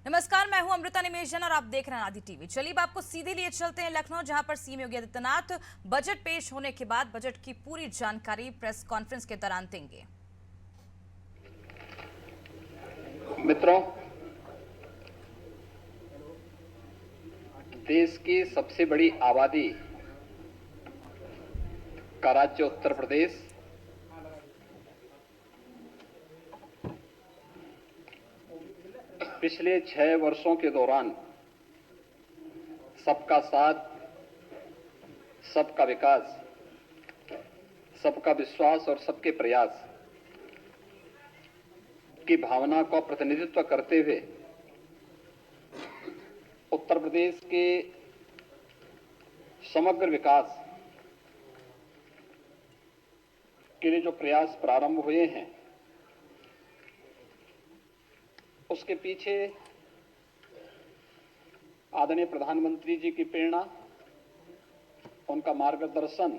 नमस्कार, मैं हूं अमृता निमेश जैन और आप देख रहे हैं आदि टीवी। चलिए अब आपको सीधे लिए चलते हैं लखनऊ, जहां पर सीएम योगी आदित्यनाथ बजट पेश होने के बाद बजट की पूरी जानकारी प्रेस कॉन्फ्रेंस के दौरान देंगे। मित्रों, देश की सबसे बड़ी आबादी का राज्य उत्तर प्रदेश पिछले 6 वर्षों के दौरान सबका साथ, सबका विकास, सबका विश्वास और सबके प्रयास की भावना का प्रतिनिधित्व करते हुए उत्तर प्रदेश के समग्र विकास के लिए जो प्रयास प्रारंभ हुए हैं, उसके पीछे आदरणीय प्रधानमंत्री जी की प्रेरणा, उनका मार्गदर्शन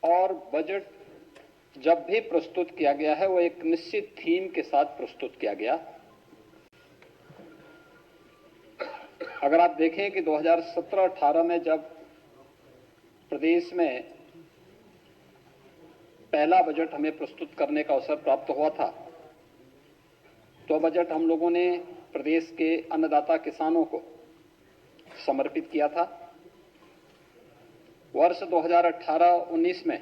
और बजट जब भी प्रस्तुत किया गया है वो एक निश्चित थीम के साथ प्रस्तुत किया गया। अगर आप देखें कि 2017-18 में जब प्रदेश में पहला बजट हमें प्रस्तुत करने का अवसर प्राप्त हुआ था, तो बजट हम लोगों ने प्रदेश के अन्नदाता किसानों को समर्पित किया था। वर्ष 2018-19 में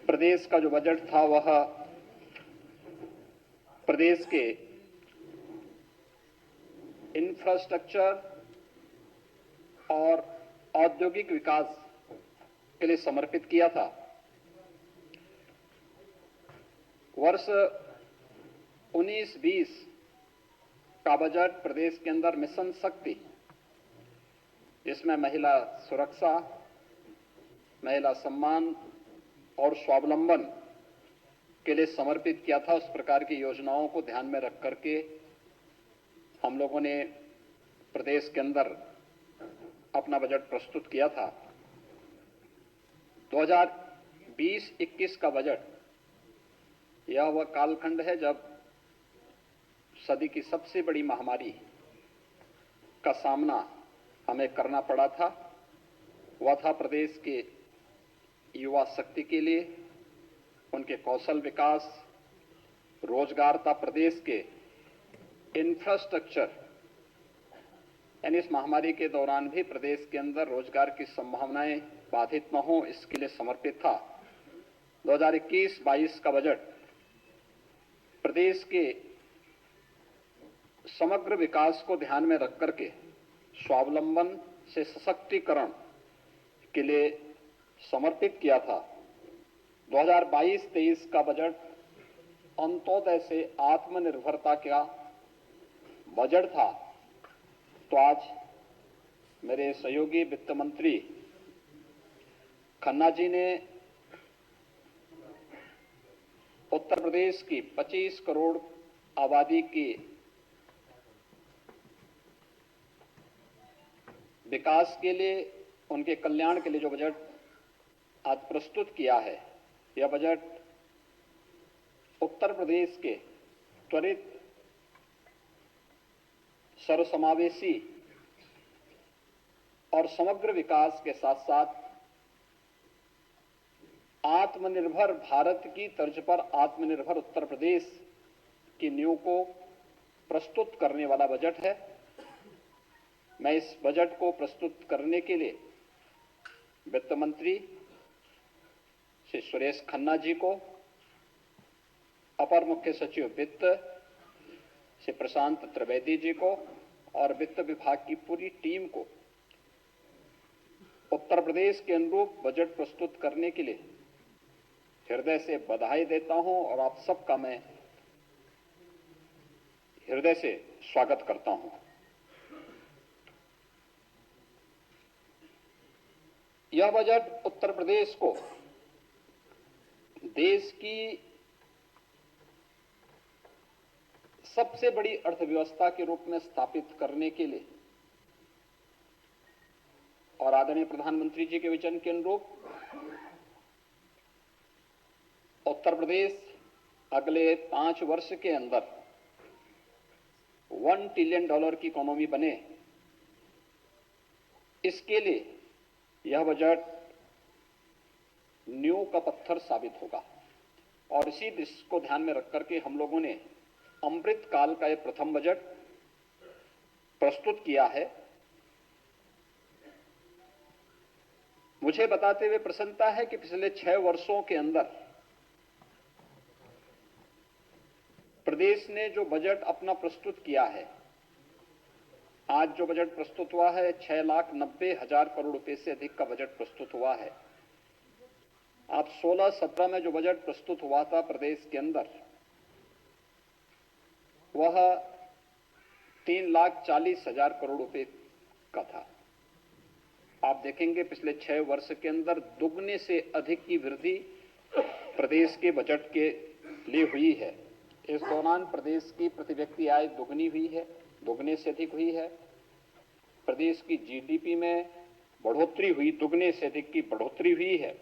प्रदेश का जो बजट था वह प्रदेश के इंफ्रास्ट्रक्चर और औद्योगिक विकास के लिए समर्पित किया था। वर्ष 19-20 का बजट प्रदेश के अंदर मिशन शक्ति, जिसमें महिला सुरक्षा, महिला सम्मान और स्वावलंबन के लिए समर्पित किया था। उस प्रकार की योजनाओं को ध्यान में रख करके हम लोगों ने प्रदेश के अंदर अपना बजट प्रस्तुत किया था। 2020-21 का बजट यह वह कालखंड है जब सदी की सबसे बड़ी महामारी का सामना हमें करना पड़ा था। वह था प्रदेश के युवा शक्ति के लिए, उनके कौशल विकास, रोजगार था, प्रदेश के इंफ्रास्ट्रक्चर, यानी इस महामारी के दौरान भी प्रदेश के अंदर रोजगार की संभावनाएं बाधित न हो, इसके लिए समर्पित था। 2021-22 का बजट प्रदेश के समग्र विकास को ध्यान में रख करके स्वावलंबन से सशक्तिकरण के लिए समर्पित किया था। 2022-23 का बजट अंत्योदय से आत्मनिर्भरता का बजट था। तो आज मेरे सहयोगी वित्त मंत्री खन्ना जी ने उत्तर प्रदेश की 25 करोड़ आबादी की विकास के लिए, उनके कल्याण के लिए जो बजट आज प्रस्तुत किया है, यह बजट उत्तर प्रदेश के त्वरित, सर्वसमावेशी और समग्र विकास के साथ साथ आत्मनिर्भर भारत की तर्ज पर आत्मनिर्भर उत्तर प्रदेश की नींव को प्रस्तुत करने वाला बजट है। मैं इस बजट को प्रस्तुत करने के लिए वित्त मंत्री श्री सुरेश खन्ना जी को, अपर मुख्य सचिव वित्त श्री प्रशांत त्रिवेदी जी को और वित्त विभाग की पूरी टीम को उत्तर प्रदेश के अनुरूप बजट प्रस्तुत करने के लिए हृदय से बधाई देता हूं और आप सबका मैं हृदय से स्वागत करता हूं। यह बजट उत्तर प्रदेश को देश की सबसे बड़ी अर्थव्यवस्था के रूप में स्थापित करने के लिए और आदरणीय प्रधानमंत्री जी के विजन के अनुरूप उत्तर प्रदेश अगले 5 वर्ष के अंदर $1 ट्रिलियन की इकोनॉमी बने, इसके लिए यह बजट नींव का पत्थर साबित होगा। और इसी दृष्टि को ध्यान में रख करके हम लोगों ने अमृत काल का यह प्रथम बजट प्रस्तुत किया है। मुझे बताते हुए प्रसन्नता है कि पिछले 6 वर्षों के अंदर प्रदेश ने जो बजट अपना प्रस्तुत किया है, आज जो बजट प्रस्तुत हुआ है 6,90,000 करोड़ रुपए से अधिक का बजट प्रस्तुत हुआ है। आप 16-17 में जो बजट प्रस्तुत हुआ था प्रदेश के अंदर, वह 3,40,000 करोड़ रुपए का था। आप देखेंगे पिछले 6 वर्ष के अंदर दुगने से अधिक की वृद्धि प्रदेश के बजट के लिए हुई है। इस दौरान प्रदेश की प्रति व्यक्ति आय दुगनी हुई है, दुगने से अधिक हुई है। प्रदेश की जीडीपी में बढ़ोतरी हुई, दुगने से अधिक की बढ़ोतरी हुई है।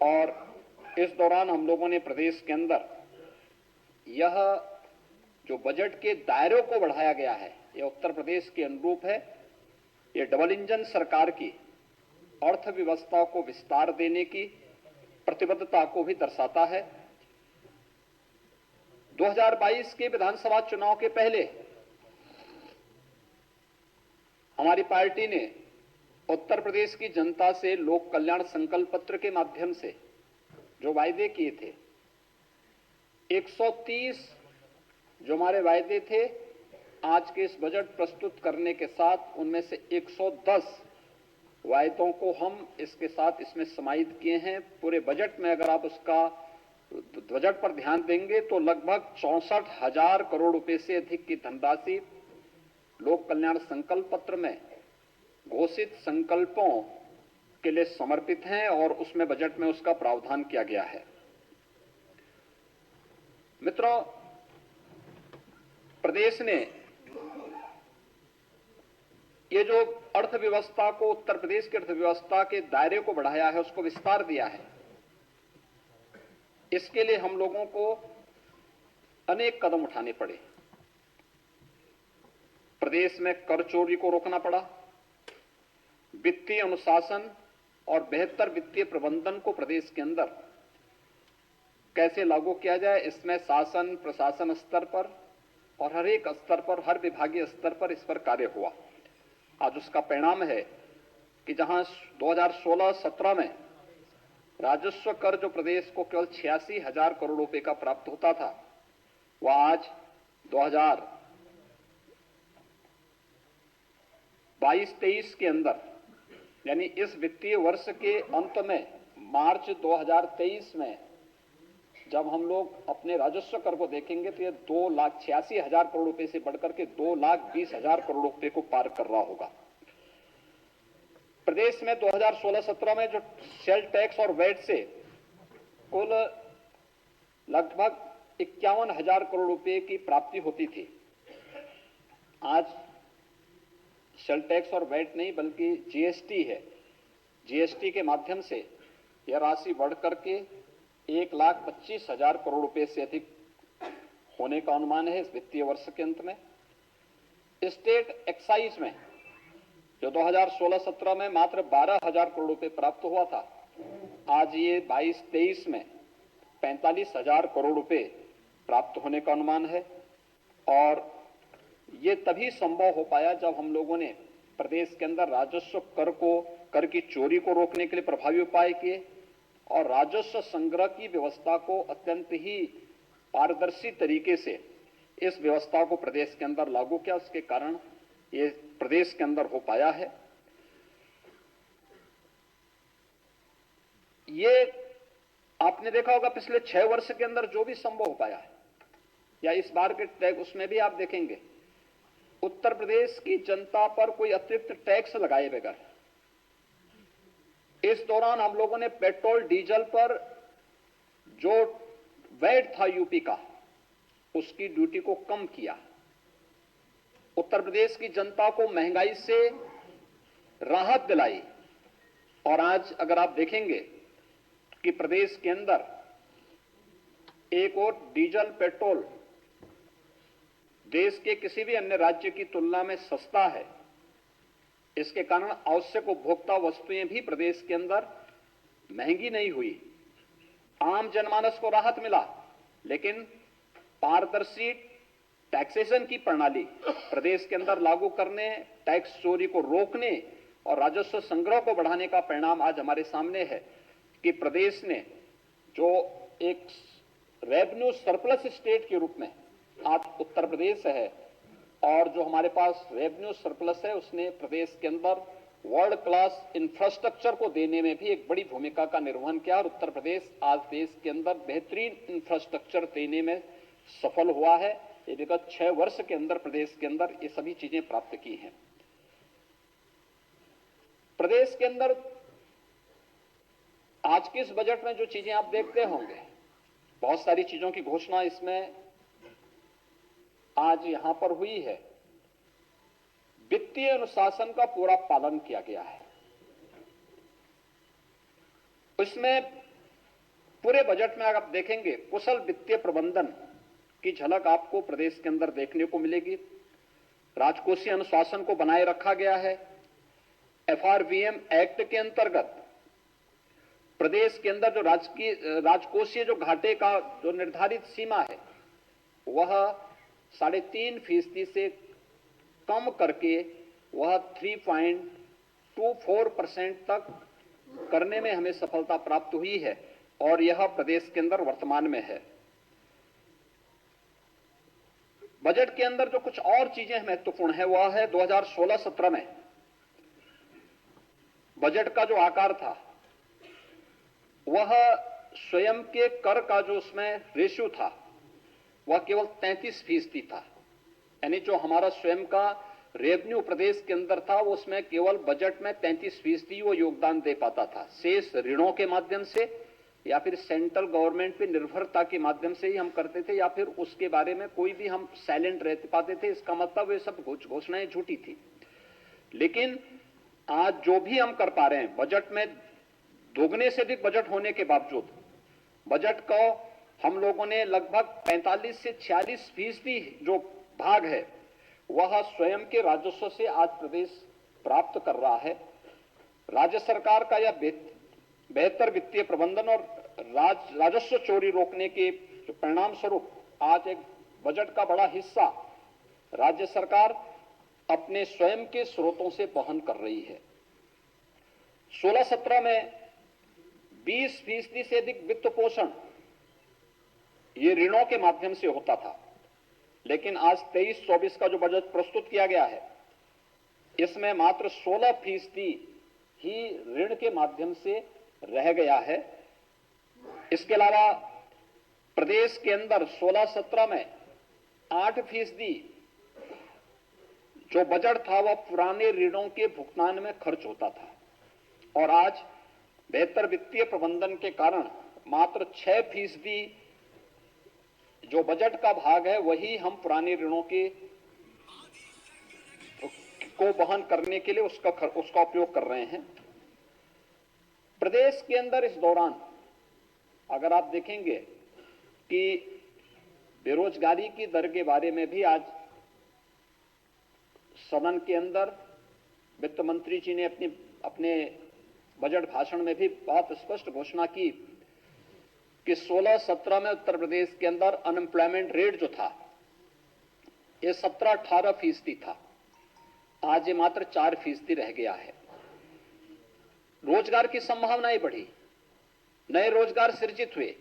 और इस दौरान हम लोगों ने प्रदेश के अंदर यह जो बजट के दायरों को बढ़ाया गया है, यह उत्तर प्रदेश के अनुरूप है। यह डबल इंजन सरकार की अर्थव्यवस्था को विस्तार देने की प्रतिबद्धता को भी दर्शाता है। 2022 के विधानसभा चुनाव के पहले हमारी पार्टी ने उत्तर प्रदेश की जनता से लोक कल्याण संकल्प पत्र के माध्यम से जो वायदे किए थे, 130 जो हमारे वायदे थे, आज के इस बजट प्रस्तुत करने के साथ उनमें से 110 वायदों को हम इसके साथ इसमें समाहित किए हैं। पूरे बजट में अगर आप उसका बजट पर ध्यान देंगे तो लगभग 64,000 करोड़ रुपए से अधिक की धनराशि लोक कल्याण संकल्प पत्र में घोषित संकल्पों के लिए समर्पित हैं और उसमें बजट में उसका प्रावधान किया गया है। मित्रों, प्रदेश ने ये जो अर्थव्यवस्था को, उत्तर प्रदेश की अर्थव्यवस्था के दायरे को बढ़ाया है, उसको विस्तार दिया है। इसके लिए हम लोगों को अनेक कदम उठाने पड़े। प्रदेश में कर चोरी को रोकना पड़ा, वित्तीय अनुशासन और बेहतर वित्तीय प्रबंधन को प्रदेश के अंदर कैसे लागू किया जाए, इसमें शासन प्रशासन स्तर पर और हर एक स्तर पर, हर विभागीय स्तर पर इस पर कार्य हुआ। आज उसका परिणाम है कि जहां 2016-17 में राजस्व कर जो प्रदेश को केवल 86,000 करोड़ रुपए का प्राप्त होता था, वह आज 2022-23 के अंदर, यानी इस वित्तीय वर्ष के अंत में मार्च 2023 में जब हम लोग अपने राजस्व कर को देखेंगे तो यह 2,86,000 करोड़ रुपए से बढ़कर के 2,20,000 करोड़ रुपए को पार कर रहा होगा। प्रदेश में 2016-17 में जो सेल टैक्स और वैट से कुल लगभग 51,000 करोड़ रुपए की प्राप्ति होती थी, आज सेल टैक्स और वैट नहीं बल्कि जीएसटी है। जीएसटी के माध्यम से यह राशि बढ़ करके 1,25,000 करोड़ रुपए से अधिक होने का अनुमान है इस वित्तीय वर्ष के अंत में। स्टेट एक्साइज में जो 2016-17 में मात्र 12,000 करोड़ रुपए प्राप्त हुआ था, आज ये 22-23 में 45,000 करोड़ रुपए प्राप्त होने का अनुमान है। और ये तभी संभव हो पाया जब हम लोगों ने प्रदेश के अंदर राजस्व कर की चोरी को रोकने के लिए प्रभावी उपाय किए और राजस्व संग्रह की व्यवस्था को अत्यंत ही पारदर्शी तरीके से इस व्यवस्था को प्रदेश के अंदर लागू किया। उसके कारण ये प्रदेश के अंदर हो पाया है। ये आपने देखा होगा पिछले 6 वर्ष के अंदर जो भी संभव हो पाया है, या इस बार के टैक्स, उसमें भी आप देखेंगे उत्तर प्रदेश की जनता पर कोई अतिरिक्त टैक्स लगाए बगैर इस दौरान हम लोगों ने पेट्रोल डीजल पर जो वैट था यूपी का, उसकी ड्यूटी को कम किया। उत्तर प्रदेश की जनता को महंगाई से राहत दिलाई। और आज अगर आप देखेंगे कि प्रदेश के अंदर एक और डीजल पेट्रोल देश के किसी भी अन्य राज्य की तुलना में सस्ता है। इसके कारण आवश्यक उपभोक्ता वस्तुएं भी प्रदेश के अंदर महंगी नहीं हुई। आम जनमानस को राहत मिला, लेकिन पारदर्शी टैक्सेशन की प्रणाली प्रदेश के अंदर लागू करने, टैक्स चोरी को रोकने और राजस्व संग्रह को बढ़ाने का परिणाम आज हमारे सामने है कि प्रदेश ने जो एक रेवेन्यू सरप्लस स्टेट के रूप में आज उत्तर प्रदेश है, और जो हमारे पास रेवेन्यू सरप्लस है उसने प्रदेश के अंदर वर्ल्ड क्लास इंफ्रास्ट्रक्चर को देने में भी एक बड़ी भूमिका का निर्वहन किया और उत्तर प्रदेश आज देश के अंदर बेहतरीन इंफ्रास्ट्रक्चर देने में सफल हुआ है। ये विगत 6 वर्ष के अंदर प्रदेश के अंदर ये सभी चीजें प्राप्त की हैं। प्रदेश के अंदर आज के इस बजट में जो चीजें आप देखते होंगे, बहुत सारी चीजों की घोषणा इसमें आज यहां पर हुई है। वित्तीय अनुशासन का पूरा पालन किया गया है। इसमें पूरे बजट में अगर आप देखेंगे, कुशल वित्तीय प्रबंधन की झलक आपको प्रदेश के अंदर देखने को मिलेगी। राजकोषीय अनुशासन को बनाए रखा गया है। एफआरबीएम एक्ट के अंतर्गत प्रदेश के अंदर जो राजकोषीय जो घाटे का जो निर्धारित सीमा है वह 3.5% से कम करके वह 3.24% तक करने में हमें सफलता प्राप्त हुई है और यह प्रदेश के अंदर वर्तमान में है। बजट के अंदर जो कुछ और चीजें महत्वपूर्ण है वह है 2016-17 में बजट का जो आकार था वह स्वयं के कर का जो उसमें रेशियो था वह केवल 33% था। यानी जो हमारा स्वयं का रेवेन्यू प्रदेश के अंदर था वो उसमें केवल बजट में 33% वो योगदान दे पाता था। शेष ऋणों के माध्यम से या फिर सेंट्रल गवर्नमेंट पे निर्भरता के माध्यम से ही हम करते थे, या फिर उसके बारे में कोई भी हम साइलेंट रह पाते थे। इसका मतलब ये सब घोषणाएं झूठी थी। लेकिन आज जो भी हम कर पा रहे हैं, बजट में दोगुने से अधिक बजट होने के बावजूद बजट को हम लोगों ने लगभग 45 से 46% जो भाग है वह स्वयं के राजस्व से आज प्रदेश प्राप्त कर रहा है। राज्य सरकार का यह बेहतर वित्तीय प्रबंधन और राजस्व चोरी रोकने के जो परिणाम स्वरूप आज एक बजट का बड़ा हिस्सा राज्य सरकार अपने स्वयं के स्रोतों से वहन कर रही है। 16-17 में 20% से अधिक वित्त पोषण ये ऋणों के माध्यम से होता था, लेकिन आज 23-24 का जो बजट प्रस्तुत किया गया है इसमें मात्र 16% ही ऋण के माध्यम से रह गया है। इसके अलावा प्रदेश के अंदर 16-17 में 8% जो बजट था वह पुराने ऋणों के भुगतान में खर्च होता था, और आज बेहतर वित्तीय प्रबंधन के कारण मात्र 6% जो बजट का भाग है वही हम पुराने ऋणों के को वहन करने के लिए उसका उपयोग कर रहे हैं। प्रदेश के अंदर इस दौरान अगर आप देखेंगे कि बेरोजगारी की दर के बारे में भी आज सदन के अंदर वित्त मंत्री जी ने अपने बजट भाषण में भी बहुत स्पष्ट घोषणा की कि 16-17 में उत्तर प्रदेश के अंदर अनएम्प्लॉयमेंट रेट जो था ये 17-18% था। आज ये मात्र 4% रह गया है। रोजगार की संभावनाएं बढ़ी, नए रोजगार सृजित हुए।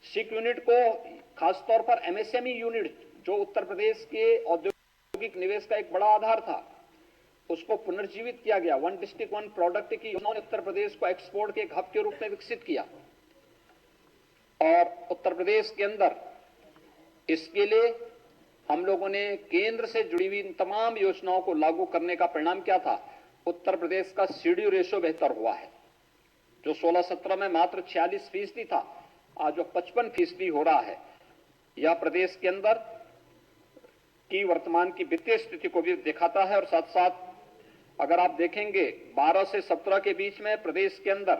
सिक यूनिट को खासतौर पर एमएसएमई यूनिट जो उत्तर प्रदेश के औद्योगिक निवेश का एक बड़ा आधार था उसको पुनर्जीवित किया गया। 1 डिस्ट्रिक्ट 1 प्रोडक्ट की उन्होंने उत्तर प्रदेश को एक्सपोर्ट के एक हब के रूप में विकसित किया, और उत्तर प्रदेश के अंदर इसके लिए हम लोगों ने केंद्र से जुड़ी हुई तमाम योजनाओं को लागू करने का परिणाम क्या था? उत्तर प्रदेश का सीडी रेशो बेहतर हुआ है। जो 16-17 में मात्र 46% था, आज जो 55% हो रहा है। यह प्रदेश के अंदर की वर्तमान की वित्तीय स्थिति को भी दिखाता है। और साथ साथ अगर आप देखेंगे 12 से 17 के बीच में प्रदेश के अंदर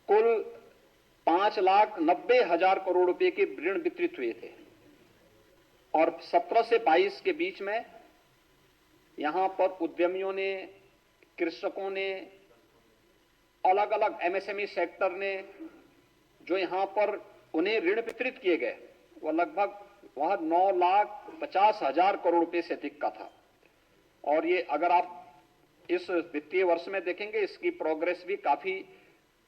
कुल 5,90,000 करोड़ रुपए के ऋण वितरित हुए थे और 17 से 22 के बीच में यहां पर उद्यमियों ने, कृषकों ने, अलग अलग एमएसएमई सेक्टर ने जो यहां पर उन्हें ऋण वितरित किए गए वह लगभग 9,50,000 करोड़ रुपए से अधिक का था। और ये अगर आप इस वित्तीय वर्ष में देखेंगे इसकी प्रोग्रेस भी काफी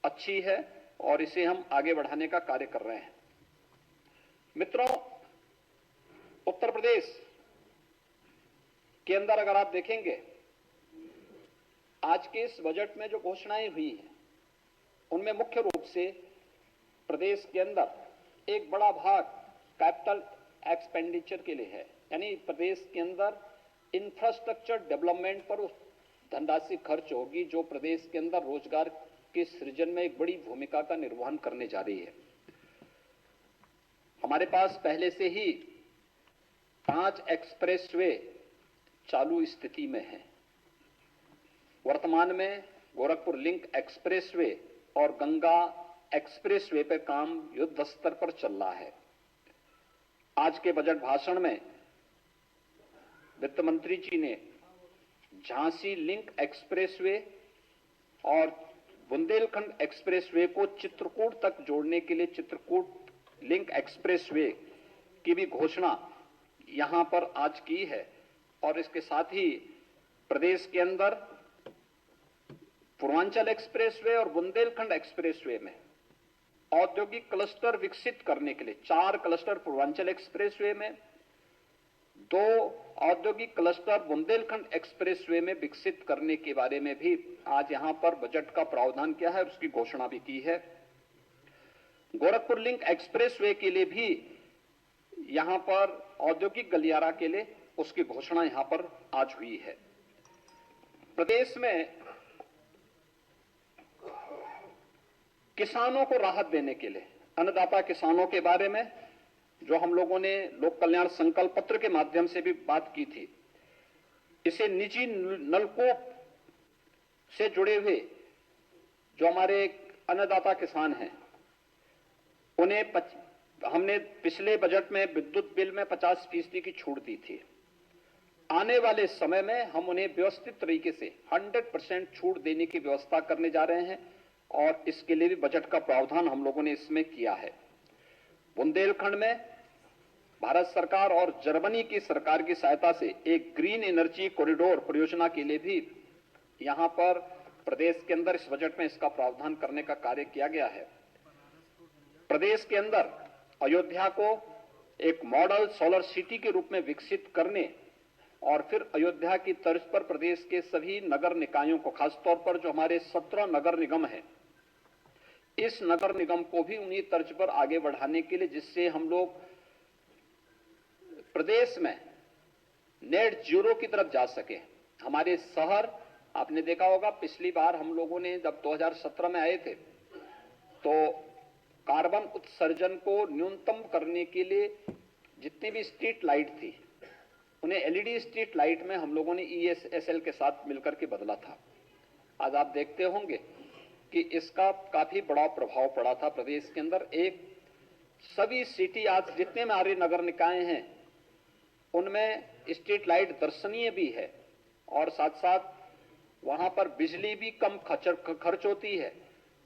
अच्छी है और इसे हम आगे बढ़ाने का कार्य कर रहे हैं। मित्रों, उत्तर प्रदेश के अंदर अगर आप देखेंगे आज के इस बजट में जो घोषणाएं हुई हैं उनमें मुख्य रूप से प्रदेश के अंदर एक बड़ा भाग कैपिटल एक्सपेंडिचर के लिए है, यानी प्रदेश के अंदर इंफ्रास्ट्रक्चर डेवलपमेंट पर उस धनराशि खर्च होगी जो प्रदेश के अंदर रोजगार के सृजन में एक बड़ी भूमिका का निर्वहन करने जा रही है। हमारे पास पहले से ही 5 एक्सप्रेसवे चालू स्थिति में है। वर्तमान में गोरखपुर लिंक एक्सप्रेसवे और गंगा एक्सप्रेसवे पे काम युद्ध स्तर पर चल रहा है। आज के बजट भाषण में वित्त मंत्री जी ने झांसी लिंक एक्सप्रेसवे और बुंदेलखंड एक्सप्रेसवे को चित्रकूट तक जोड़ने के लिए चित्रकूट लिंक एक्सप्रेसवे की भी घोषणा यहां पर आज की है। और इसके साथ ही प्रदेश के अंदर पूर्वांचल एक्सप्रेसवे और बुंदेलखंड एक्सप्रेसवे में औद्योगिक क्लस्टर विकसित करने के लिए 4 क्लस्टर पूर्वांचल एक्सप्रेसवे में, 2 औद्योगिक क्लस्टर बुंदेलखंड एक्सप्रेसवे में विकसित करने के बारे में भी आज यहां पर बजट का प्रावधान किया है और उसकी घोषणा भी की है। गोरखपुर लिंक एक्सप्रेसवे के लिए भी यहां पर औद्योगिक गलियारा के लिए उसकी घोषणा यहां पर आज हुई है। प्रदेश में किसानों को राहत देने के लिए अन्नदाता किसानों के बारे में जो हम लोगों ने लोक कल्याण संकल्प पत्र के माध्यम से भी बात की थी, इसे निजी नलकूप से जुड़े हुए जो हमारे अन्नदाता किसान हैं उन्हें हमने पिछले बजट में विद्युत बिल में 50% की छूट दी थी। आने वाले समय में हम उन्हें व्यवस्थित तरीके से 100% छूट देने की व्यवस्था करने जा रहे हैं और इसके लिए भी बजट का प्रावधान हम लोगों ने इसमें किया है। बुंदेलखंड में भारत सरकार और जर्मनी की सरकार की सहायता से एक ग्रीन एनर्जी कॉरिडोर परियोजना के लिए भी यहां पर प्रदेश के अंदर इस बजट में इसका प्रावधान करने का कार्य किया गया है। प्रदेश के अंदर अयोध्या को एक मॉडल सोलर सिटी के रूप में विकसित करने और फिर अयोध्या की तर्ज पर प्रदेश के सभी नगर निकायों को, खासतौर पर जो हमारे 17 नगर निगम हैं, इस नगर निगम को भी उन्हीं तर्ज पर आगे बढ़ाने के लिए जिससे हम लोग प्रदेश में नेट जीरो की तरफ जा सके। हमारे शहर, आपने देखा होगा पिछली बार हम लोगों ने जब 2017 में आए थे तो कार्बन उत्सर्जन को न्यूनतम करने के लिए जितनी भी स्ट्रीट लाइट थी उन्हें एलईडी स्ट्रीट लाइट में हम लोगों ने ईएसएसएल के साथ मिलकर के बदला था। आज आप देखते होंगे कि इसका काफी बड़ा प्रभाव पड़ा था प्रदेश के अंदर। एक सभी सिटी आज जितने हमारे नगर निकाय हैं उनमें स्ट्रीट लाइट दर्शनीय भी है और साथ साथ वहां पर बिजली भी कम खर्च होती है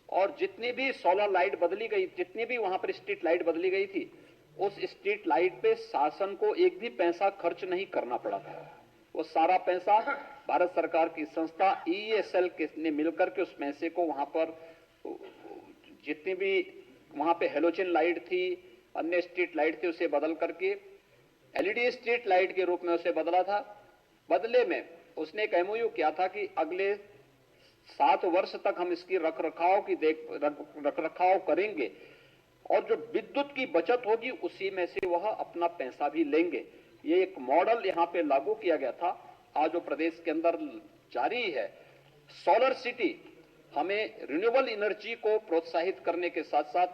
और जितनी भी सोलर लाइट बदली गई, जितनी भी वहां पर स्ट्रीट लाइट बदली गई थी, उस स्ट्रीट लाइट पे शासन को एक भी पैसा खर्च नहीं करना पड़ा था। वो सारा पैसा भारत सरकार की संस्था ईएसएल ने मिलकर के उस पैसे को वहां पर जितनी भी वहां पे हेलोजन लाइट थी, अन्य स्ट्रीट लाइट थी, उसे बदल करके एलईडी स्ट्रीट लाइट के रूप में उसे बदला था। बदले में उसने एक एमओयू किया था कि अगले 7 वर्ष तक हम इसकी रखरखाव करेंगे और जो विद्युत की बचत होगी उसी में से वह अपना पैसा भी लेंगे। ये एक मॉडल यहाँ पे लागू किया गया था, आज जो प्रदेश के अंदर जारी है। सोलर सिटी हमें रिन्यूएबल एनर्जी को प्रोत्साहित करने के साथ साथ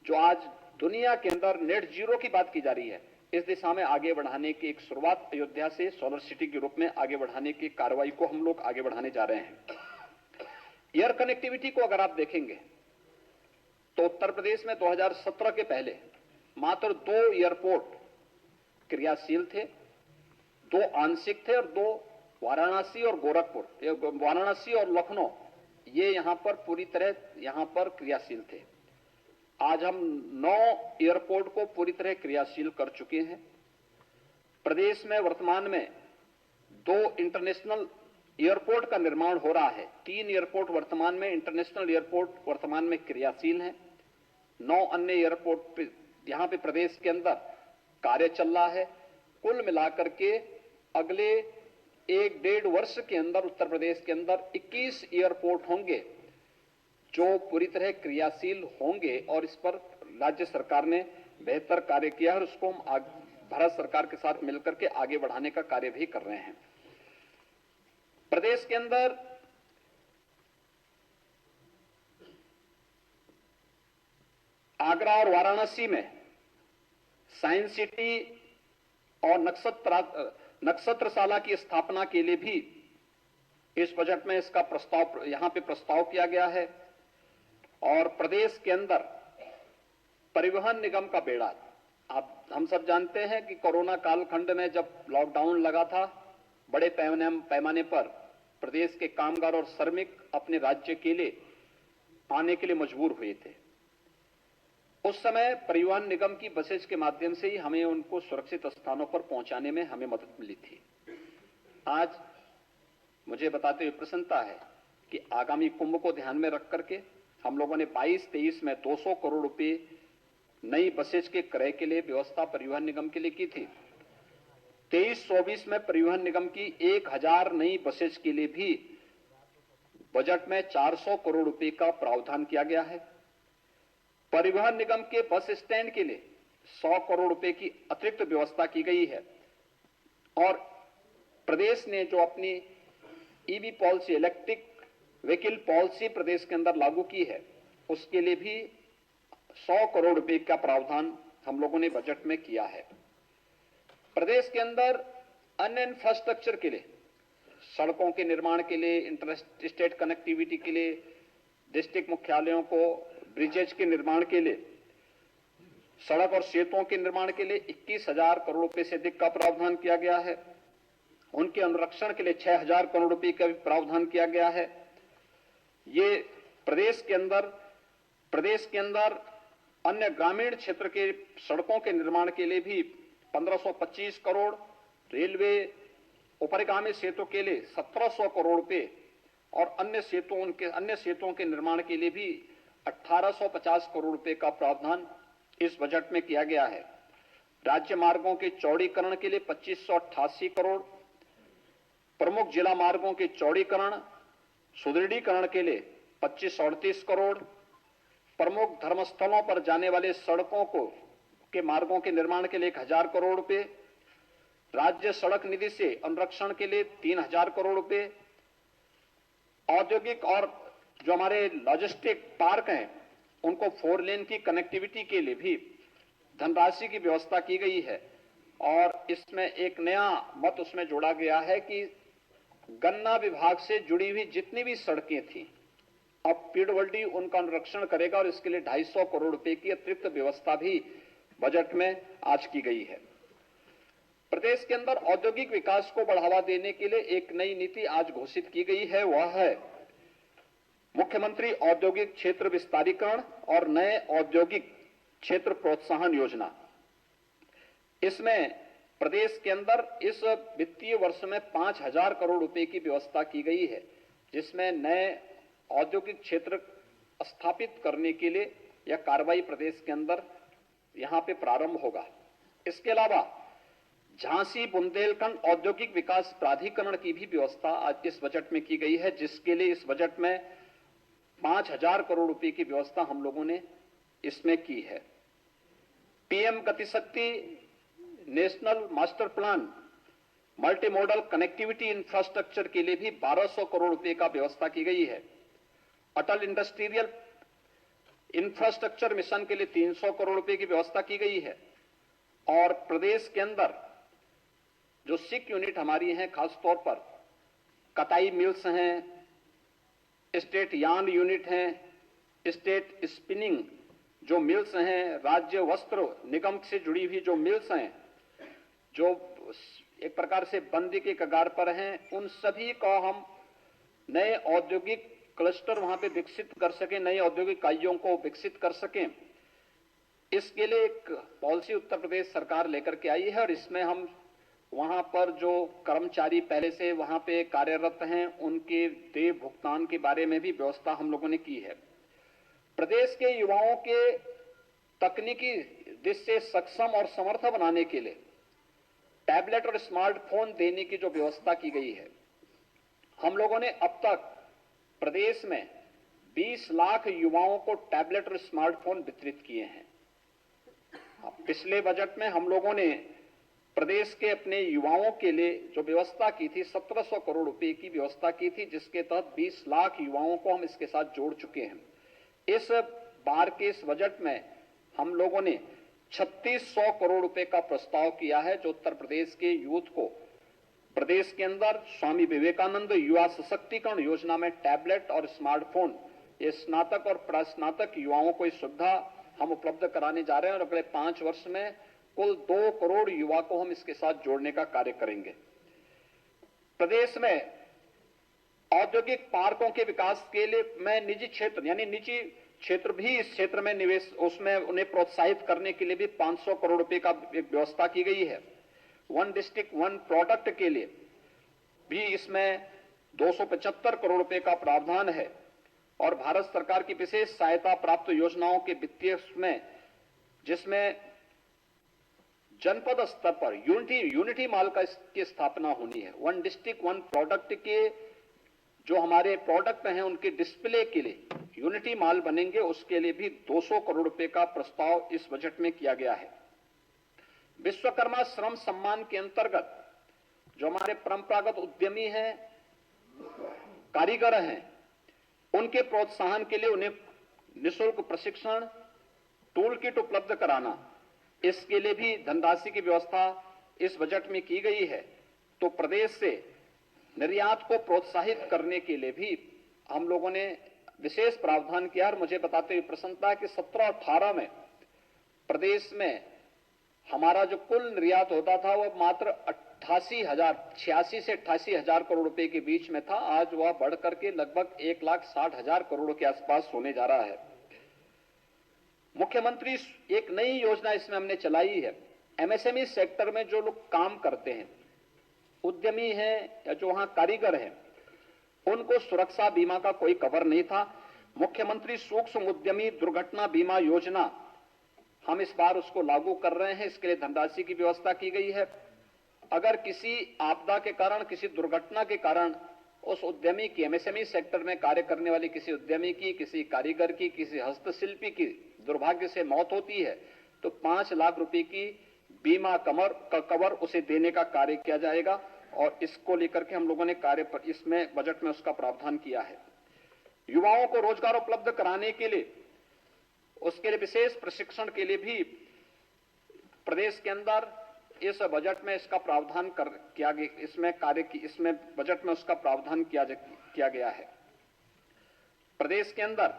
जो आज दुनिया के अंदर नेट जीरो की बात की जा रही है, इस दिशा में आगे बढ़ाने की एक शुरुआत अयोध्या से सोलर सिटी के रूप में आगे बढ़ाने की कार्रवाई को हम लोग आगे बढ़ाने जा रहे हैं। एयर कनेक्टिविटी को अगर आप देखेंगे तो उत्तर प्रदेश में 2017 के पहले मात्र 2 एयरपोर्ट क्रियाशील थे, 2 आंशिक थे और 2 वाराणसी और गोरखपुर, वाराणसी और लखनऊ ये यहां पर पूरी तरह यहां पर क्रियाशील थे। आज हम 9 एयरपोर्ट को पूरी तरह क्रियाशील कर चुके हैं। प्रदेश में वर्तमान में 2 इंटरनेशनल एयरपोर्ट का निर्माण हो रहा है। 3 एयरपोर्ट वर्तमान में, इंटरनेशनल एयरपोर्ट वर्तमान में क्रियाशील हैं। 9 अन्य एयरपोर्ट पे यहां पे प्रदेश के अंदर कार्य चल रहा है। कुल मिलाकर के अगले 1-1.5 वर्ष के अंदर उत्तर प्रदेश के अंदर 21 एयरपोर्ट होंगे जो पूरी तरह क्रियाशील होंगे और इस पर राज्य सरकार ने बेहतर कार्य किया है और उसको हम भारत सरकार के साथ मिलकर के आगे बढ़ाने का कार्य भी कर रहे हैं। प्रदेश के अंदर आगरा और वाराणसी में साइंस सिटी और नक्षत्रशाला की स्थापना के लिए भी इस बजट में इसका प्रस्ताव यहां पे प्रस्ताव किया गया है। और प्रदेश के अंदर परिवहन निगम का बेड़ा, हम सब जानते हैं कि कोरोना कालखंड में जब लॉकडाउन लगा था, बड़े पैमाने पर प्रदेश के कामगार और श्रमिक अपने राज्य के लिए आने के लिए मजबूर हुए थे। उस समय परिवहन निगम की बसेज के माध्यम से ही हमें उनको सुरक्षित स्थानों पर पहुंचाने में हमें मदद मिली थी। आज मुझे बताते हुए प्रसन्नता है कि आगामी कुंभ को ध्यान में रख करके हम लोगों ने 22-23 में 200 करोड़ रुपए नई बसेज के क्रय के लिए व्यवस्था परिवहन निगम के लिए की थी। 23-24 में परिवहन निगम की 1000 नई बसेज के लिए भी बजट में 400 करोड़ रुपए का प्रावधान किया गया है। परिवहन निगम के बस स्टैंड के लिए 100 करोड़ रुपए की अतिरिक्त व्यवस्था की गई है और प्रदेश ने जो अपनी EV policy, electric vehicle policy प्रदेश के अंदर लागू की है, उसके लिए भी 100 करोड़ रुपए का प्रावधान हम लोगों ने बजट में किया है। प्रदेश के अंदर अन्य इंफ्रास्ट्रक्चर के लिए, सड़कों के निर्माण के लिए, इंटर स्टेट कनेक्टिविटी के लिए, डिस्ट्रिक्ट मुख्यालयों को ब्रिजेज के निर्माण के लिए, सड़क और सेतुओं के निर्माण के लिए 21,000 करोड़ रुपए से अधिक का प्रावधान किया गया है। उनके अनुरक्षण के लिए 6,000 करोड़ रुपए का भी प्रावधान किया गया है। ये प्रदेश के अंदर अन्य ग्रामीण क्षेत्र के सड़कों के निर्माण के लिए भी 1525 करोड़, रेलवे उपरिगामी सेतु के लिए 1700 करोड़ रुपए और अन्य सेतुओं के निर्माण के लिए भी 1850 करोड़ रुपए का प्रावधान इस बजट में किया गया है। राज्य मार्गों के चौड़ीकरण के लिए 2588 करोड़, प्रमुख जिला मार्गों के चौड़ीकरण सुदृढ़ीकरण के लिए 2538 करोड़, प्रमुख धर्मस्थलों पर जाने वाले सड़कों के मार्गों के निर्माण के लिए 1000 करोड़ रुपए, राज्य सड़क निधि से अनुरक्षण के लिए 3000 करोड़ रुपए, औद्योगिक और जो हमारे लॉजिस्टिक पार्क हैं उनको 4 लेन की कनेक्टिविटी के लिए भी धनराशि की व्यवस्था की गई है। और इसमें एक नया मत उसमें जोड़ा गया है कि गन्ना विभाग से जुड़ी हुई जितनी भी सड़कें थी, अब पीडब्ल्यूडी उनका अनुरक्षण करेगा और इसके लिए 250 करोड़ रुपए की अतिरिक्त व्यवस्था भी बजट में आज की गई है। प्रदेश के अंदर औद्योगिक विकास को बढ़ावा देने के लिए एक नई नीति आज घोषित की गई है, वह है मुख्यमंत्री औद्योगिक क्षेत्र विस्तारीकरण और नए औद्योगिक क्षेत्र प्रोत्साहन योजना। इसमें प्रदेश के अंदर इस वित्तीय वर्ष में 5000 करोड़ रुपए की व्यवस्था की गई है, जिसमें नए औद्योगिक क्षेत्र स्थापित करने के लिए यह कार्रवाई प्रदेश के अंदर यहां पे प्रारंभ होगा। इसके अलावा झांसी बुंदेलखंड औद्योगिक विकास प्राधिकरण की भी व्यवस्था आज इस बजट में की गई है, जिसके लिए इस बजट में 5000 करोड़ रुपए की व्यवस्था हम लोगों ने इसमें की है। PM Gatishakti national master plan multi modal connectivity infrastructure के लिए भी 1200 करोड़ रुपए का व्यवस्था की गई है। अटल इंडस्ट्रियल इंफ्रास्ट्रक्चर मिशन के लिए 300 करोड़ रुपए की व्यवस्था की गई है। और प्रदेश के अंदर जो सिक यूनिट हमारी हैं, खासतौर पर कताई मिल्स हैं, स्टेट यार्न यूनिट हैं, स्टेट स्पिनिंग जो मिल्स हैं, राज्य वस्त्र निगम से जुड़ी हुई जो मिल्स हैं, जो एक प्रकार से बंदी के कगार पर हैं, उन सभी को हम नए औद्योगिक क्लस्टर वहां पे विकसित कर सकें, नए औद्योगिक इकाइयों को विकसित कर सकें। इसके लिए एक पॉलिसी उत्तर प्रदेश सरकार लेकर के आई है और इसमें हम वहां पर जो कर्मचारी पहले से वहां पे कार्यरत हैं, उनके देय भुगतान के बारे में भी व्यवस्था हम लोगों ने की है। प्रदेश के युवाओं के तकनीकी दृष्टि से सक्षम और समर्थ बनाने के लिए टैबलेट और स्मार्टफोन देने की जो व्यवस्था की गई है, हम लोगों ने अब तक प्रदेश में 20 लाख युवाओं को टैबलेट और स्मार्टफोन वितरित किए हैं। पिछले बजट में हम लोगों ने प्रदेश के अपने युवाओं के लिए जो व्यवस्था की थी, 1700 करोड़ रुपए की व्यवस्था की थी, जिसके तहत 20 लाख युवाओं को हम इसके साथ जोड़ चुके हैं। इस बार के इस बजट में हम लोगों ने 3600 करोड़ रुपए का प्रस्ताव किया है, जो उत्तर प्रदेश के यूथ को प्रदेश के अंदर स्वामी विवेकानंद युवा सशक्तिकरण योजना में टैबलेट और स्मार्टफोन, ये स्नातक और प्रास्नातक युवाओं को इस सुविधा हम उपलब्ध कराने जा रहे हैं और अगले 5 वर्ष में कुल 2 करोड़ युवा को हम इसके साथ जोड़ने का कार्य करेंगे। प्रदेश में औद्योगिक पार्कों के विकास के लिए मैं निजी क्षेत्र यानी निजी क्षेत्र भी इस क्षेत्र में निवेश, उसमें उन्हें प्रोत्साहित करने के लिए भी 500 करोड़ रुपए का एक व्यवस्था की गई है। वन डिस्ट्रिक्ट वन प्रोडक्ट के लिए भी इसमें 275 करोड़ रुपए का प्रावधान है और भारत सरकार की विशेष सहायता प्राप्त योजनाओं के वित्तीय में, जिसमें जनपद स्तर पर यूनिटी मॉल की स्थापना होनी है। वन डिस्ट्रिक्ट वन प्रोडक्ट के जो हमारे प्रोडक्ट हैं उनके डिस्प्ले के लिए यूनिटी मॉल बनेंगे, उसके लिए भी 200 करोड़ रुपए का प्रस्ताव इस बजट में किया गया है। विश्वकर्मा श्रम सम्मान के अंतर्गत जो हमारे परंपरागत उद्यमी हैं, कारीगर हैं, उनके प्रोत्साहन के लिए उन्हें निःशुल्क प्रशिक्षण, टूल किट उपलब्ध कराना, इसके लिए भी धनराशि की व्यवस्था इस बजट में की गई है। तो प्रदेश से निर्यात को प्रोत्साहित करने के लिए भी हम लोगों ने विशेष प्रावधान किया और मुझे बताते हुए प्रसन्नता है कि 17-18 में प्रदेश में हमारा जो कुल निर्यात होता था वह मात्र 86 से 88,000 करोड़ रुपए के बीच में था। आज वह बढ़कर के लगभग 1,60,000 करोड़ के आसपास होने जा रहा है। मुख्यमंत्री एक नई योजना इसमें हमने चलाई है। एमएसएमई सेक्टर में जो लोग काम करते हैं, उद्यमी हैं या जो वहां कारीगर हैं, उनको सुरक्षा बीमा का कोई कवर नहीं था। मुख्यमंत्री सूक्ष्म उद्यमी दुर्घटना बीमा योजना हम इस बार उसको लागू कर रहे हैं। इसके लिए धनराशि की व्यवस्था की गई है। अगर किसी आपदा के कारण, किसी दुर्घटना के कारण उस उद्यमी की, एमएसएमई सेक्टर में कार्य करने वाले किसी उद्यमी की, किसी कारीगर की, किसी हस्तशिल्पी की दुर्भाग्य से मौत होती है तो 5 लाख रुपए की बीमा कवर उसे देने का कार्य किया जाएगा और इसको लेकर के हम लोगों ने कार्य पर इसमें बजट में उसका प्रावधान किया है। युवाओं को रोजगार उपलब्ध कराने के लिए, उसके लिए विशेष प्रशिक्षण के लिए भी प्रदेश के अंदर इस बजट में इसका प्रावधान किया गया, इसमें बजट में उसका प्रावधान किया गया है। प्रदेश के अंदर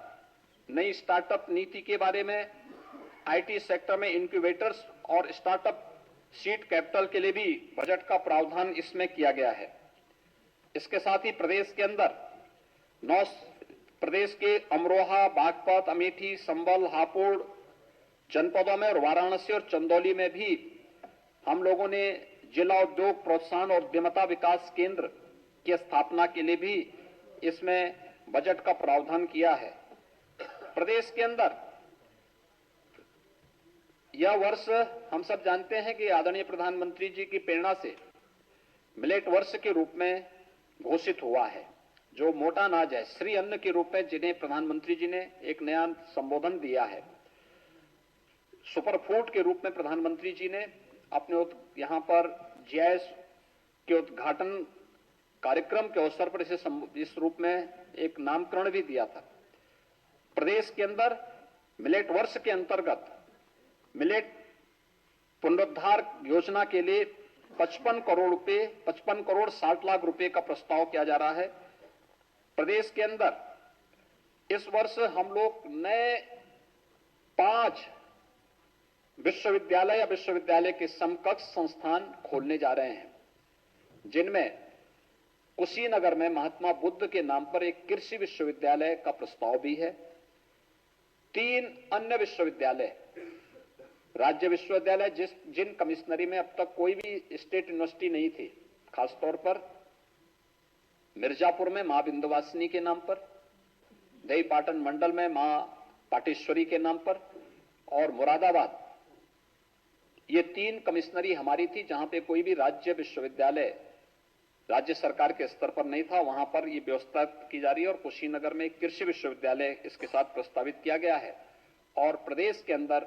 नई स्टार्टअप नीति के बारे में, आईटी सेक्टर में इंक्यूबेटर्स और स्टार्टअप सीड कैपिटल के लिए भी बजट का प्रावधान इसमें किया गया है। इसके साथ ही प्रदेश के अंदर प्रदेश के अमरोहा, बागपत, अमेठी, संभल, हापुड़ जनपदों में और वाराणसी और चंदौली में भी हम लोगों ने जिला उद्योग प्रोत्साहन और उद्यमता विकास केंद्र की स्थापना के लिए भी इसमें बजट का प्रावधान किया है। प्रदेश के अंदर यह वर्ष हम सब जानते हैं कि आदरणीय प्रधानमंत्री जी की प्रेरणा से मिलेट वर्ष के रूप में घोषित हुआ है। जो मोटा अनाज है, श्री अन्न के रूप में जिन्हें प्रधानमंत्री जी ने एक नया संबोधन दिया है। सुपर फूड के रूप में प्रधानमंत्री जी ने अपने यहां पर जीआईएस के उद्घाटन कार्यक्रम के अवसर पर इस रूप में एक नामकरण भी दिया था। प्रदेश के अंदर मिलेट वर्ष के अंतर्गत मिलेट पुनरुद्धार योजना के लिए 55 करोड़ 60 लाख रुपए का प्रस्ताव किया जा रहा है। प्रदेश के अंदर इस वर्ष हम लोग नए 5 विश्वविद्यालय या विश्वविद्यालय के समकक्ष संस्थान खोलने जा रहे हैं, जिनमें कुशीनगर में महात्मा बुद्ध के नाम पर एक कृषि विश्वविद्यालय का प्रस्ताव भी है। 3 अन्य विश्वविद्यालय, राज्य विश्वविद्यालय जिन कमिश्नरी में अब तक कोई भी स्टेट यूनिवर्सिटी नहीं थी, खासतौर पर मिर्जापुर में मां विंध्यवासिनी के नाम पर, देवीपाटन मंडल में मां पाटेश्वरी के नाम पर, और मुरादाबाद, ये 3 कमिश्नरी हमारी थी जहां पे कोई भी राज्य विश्वविद्यालय राज्य सरकार के स्तर पर नहीं था, वहां पर यह व्यवस्था की जा रही है। और कुशीनगर में एक कृषि विश्वविद्यालय इसके साथ प्रस्तावित किया गया है। और प्रदेश के अंदर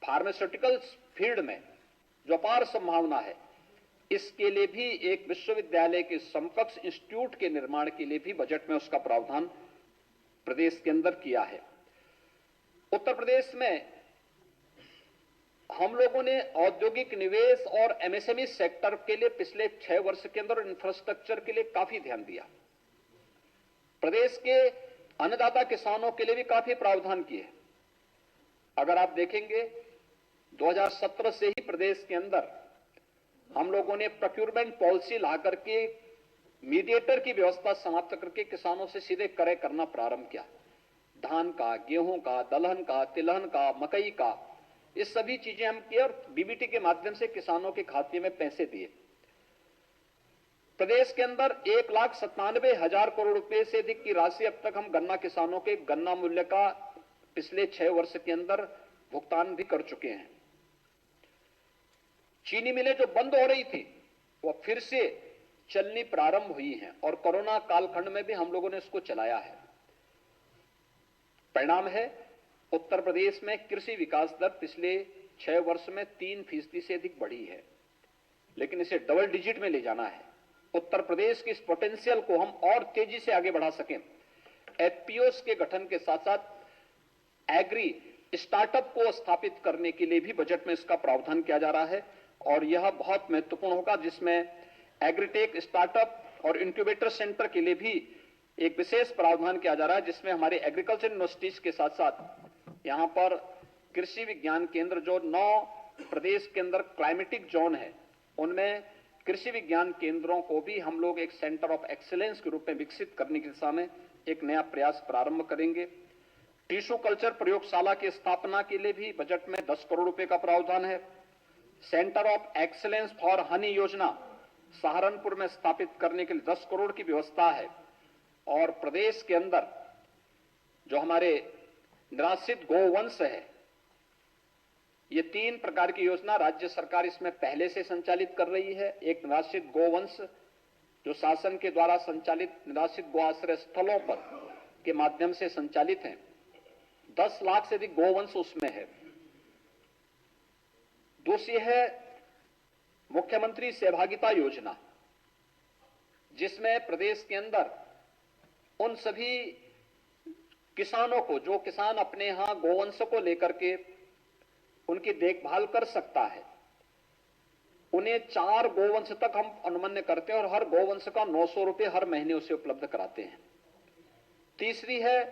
फार्मास्यूटिकल्स फील्ड में जो अपार संभावना है, इसके लिए भी एक विश्वविद्यालय के समकक्ष इंस्टीट्यूट के निर्माण के लिए भी बजट में उसका प्रावधान प्रदेश के अंदर किया है। उत्तर प्रदेश में हम लोगों ने औद्योगिक निवेश और एमएसएमई सेक्टर के लिए पिछले 6 वर्ष के अंदर इंफ्रास्ट्रक्चर के लिए काफी ध्यान दिया। प्रदेश के अन्नदाता किसानों के लिए भी काफी प्रावधान किए। अगर आप देखेंगे 2017 से ही प्रदेश के अंदर हम लोगों ने प्रोक्यूरमेंट पॉलिसी ला करके मीडिएटर की व्यवस्था समाप्त करके किसानों से सीधे क्रय करना प्रारंभ किया। धान का, गेहूं का, दलहन का, तिलहन का, मकई का, ये सभी चीजें हम किए और बीबीटी के माध्यम से किसानों के खाते में पैसे दिए। प्रदेश के अंदर 1,97,000 करोड़ रुपए से अधिक की राशि अब तक हम गन्ना किसानों के गन्ना मूल्य का पिछले 6 वर्ष के अंदर भुगतान भी कर चुके हैं। चीनी मिलें जो बंद हो रही थी वो फिर से चलनी प्रारंभ हुई हैं और कोरोना कालखंड में भी हम लोगों ने इसको चलाया है। परिणाम है उत्तर प्रदेश में कृषि विकास दर पिछले 6 वर्ष में 3% से अधिक बढ़ी है, लेकिन इसे डबल डिजिट में ले जाना है। उत्तर प्रदेश की इस पोटेंशियल को हम और तेजी से आगे बढ़ा सकें। एफपीओस के गठन के साथ साथ एग्री स्टार्टअप को स्थापित करने के लिए भी बजट में इसका प्रावधान किया जा रहा है और यह बहुत महत्वपूर्ण होगा, जिसमें एग्रीटेक स्टार्टअप और इंक्यूबेटर सेंटर के लिए भी एक विशेष प्रावधान किया जा रहा है, जिसमें हमारे एग्रीकल्चर यूनिवर्सिटीज के साथ साथ यहां पर कृषि विज्ञान केंद्र जो 9 प्रदेश के अंदर क्लाइमेटिक जोन है, उनमें कृषि विज्ञान केंद्रों को भी हम लोग एक सेंटर ऑफ एक्सीलेंस के रूप में विकसित करने की दिशा में एक नया प्रयास प्रारंभ करेंगे। टिश्यू कल्चर प्रयोगशाला की स्थापना के लिए भी बजट में 10 करोड़ रुपए का प्रावधान है। Centre of excellence for Honey योजना सहारनपुर में स्थापित करने के लिए 10 करोड़ की व्यवस्था है। और प्रदेश के अंदर जो हमारे निराश्रित गोवंश है, ये 3 प्रकार की योजना राज्य सरकार इसमें पहले से संचालित कर रही है। एक निराश्रित गोवंश जो शासन के द्वारा संचालित निराश्रित गो आश्रय स्थलों पर के माध्यम से संचालित हैं, 10 लाख से अधिक गोवंश उसमें है। दूसरी है मुख्यमंत्री सहभागिता योजना, जिसमें प्रदेश के अंदर उन सभी किसानों को जो किसान अपने यहां गोवंश को लेकर के उनकी देखभाल कर सकता है, उन्हें 4 गोवंश तक हम अनुमन्य करते हैं और हर गोवंश का 900 रुपए हर महीने उसे उपलब्ध कराते हैं। तीसरी है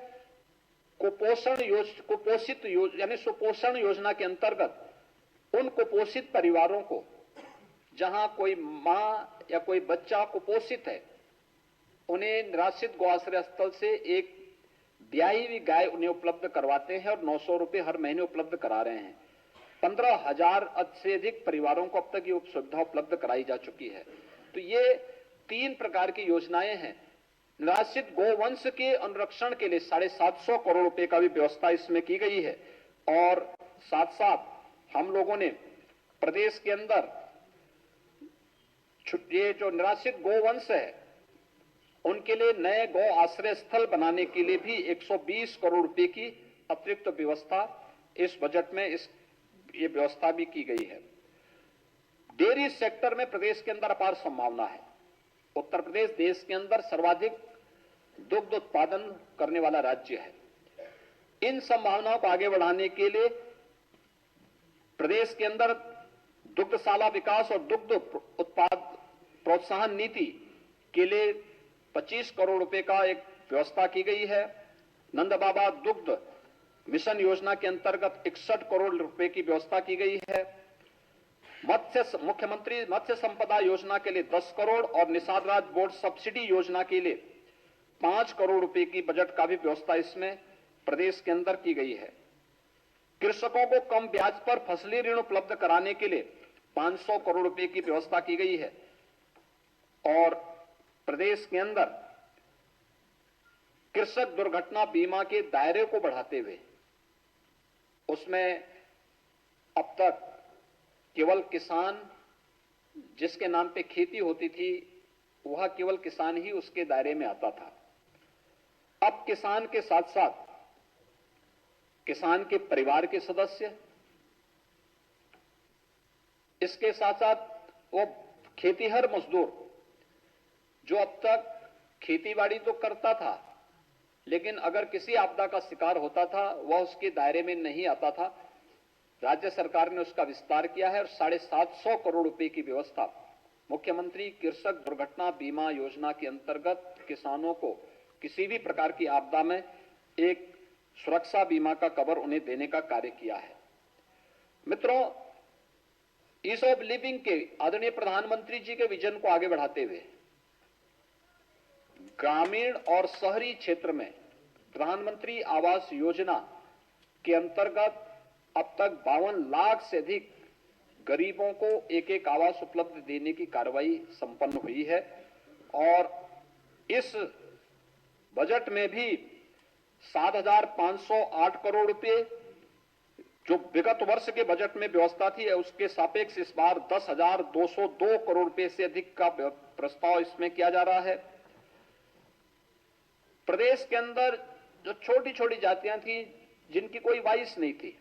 कुपोषित यानी सुपोषण योजना के अंतर्गत उन कुपोषित परिवारों को जहां कोई मां या कोई बच्चा कुपोषित है, उन्हें निराश्रित गो आश्रय स्थल से एक ब्याही हुई गाय उन्हें उपलब्ध करवाते हैं और 900 रुपए हर महीने उपलब्ध करा रहे हैं। 15,000 से अधिक परिवारों को अब तक ये सुविधा उपलब्ध कराई जा चुकी है। तो ये 3 प्रकार की योजनाएं हैं। निराश्रित गोवंश के अनुरक्षण के लिए 750 करोड़ रुपए का भी व्यवस्था इसमें की गई है। और साथ साथ हम लोगों ने प्रदेश के अंदर ये जो निराश्रित गोवंश है उनके लिए नए गौ आश्रय स्थल बनाने के लिए भी 120 करोड़ रुपए की अतिरिक्त व्यवस्था इस बजट में ये व्यवस्था भी की गई है। डेयरी सेक्टर में प्रदेश के अंदर अपार संभावना है। उत्तर प्रदेश देश के अंदर सर्वाधिक दुग्ध उत्पादन करने वाला राज्य है। इन संभावनाओं को आगे बढ़ाने के लिए प्रदेश के अंदर दुग्धशाला विकास और दुग्ध उत्पाद प्रोत्साहन नीति के लिए 25 करोड़ रुपए का एक व्यवस्था की गई है। नंद बाबा दुग्ध मिशन योजना के अंतर्गत 61 करोड़ रुपए की व्यवस्था की गई है। मुख्यमंत्री मत्स्य संपदा योजना के लिए 10 करोड़ और निषाद राज बोर्ड सब्सिडी योजना के लिए 5 करोड़ रुपए की बजट का भी व्यवस्था इसमें प्रदेश के अंदर की गई है। कृषकों को कम ब्याज पर फसली ऋण उपलब्ध कराने के लिए 500 करोड़ रुपए की व्यवस्था की गई है और प्रदेश के अंदर कृषक दुर्घटना बीमा के दायरे को बढ़ाते हुए उसमें अब तक केवल किसान जिसके नाम पे खेती होती थी वह केवल किसान ही उसके दायरे में आता था। अब किसान के साथ साथ किसान के परिवार के सदस्य, इसके साथ साथ वो खेतीहर मजदूर जो अब तक खेतीबाड़ी तो करता था लेकिन अगर किसी आपदा का शिकार होता था वह उसके दायरे में नहीं आता था। राज्य सरकार ने उसका विस्तार किया है और 750 करोड़ रुपए की व्यवस्था मुख्यमंत्री कृषक दुर्घटना बीमा योजना के अंतर्गत किसानों को किसी भी प्रकार की आपदा में एक सुरक्षा बीमा का कवर उन्हें देने का कार्य किया है। मित्रों, ईज ऑफ लिविंग के आदरणीय प्रधानमंत्री जी के विजन को आगे बढ़ाते हुए ग्रामीण और शहरी क्षेत्र में प्रधानमंत्री आवास योजना के अंतर्गत अब तक 52 लाख से अधिक गरीबों को एक एक आवास उपलब्ध देने की कार्रवाई संपन्न हुई है और इस बजट में भी 7,508 करोड़ रुपए जो विगत वर्ष के बजट में व्यवस्था थी उसके सापेक्ष इस बार 10,202 करोड़ रुपए से अधिक का प्रस्ताव इसमें किया जा रहा है। प्रदेश के अंदर जो छोटी छोटी जातियां थी जिनकी कोई वाइस नहीं थी,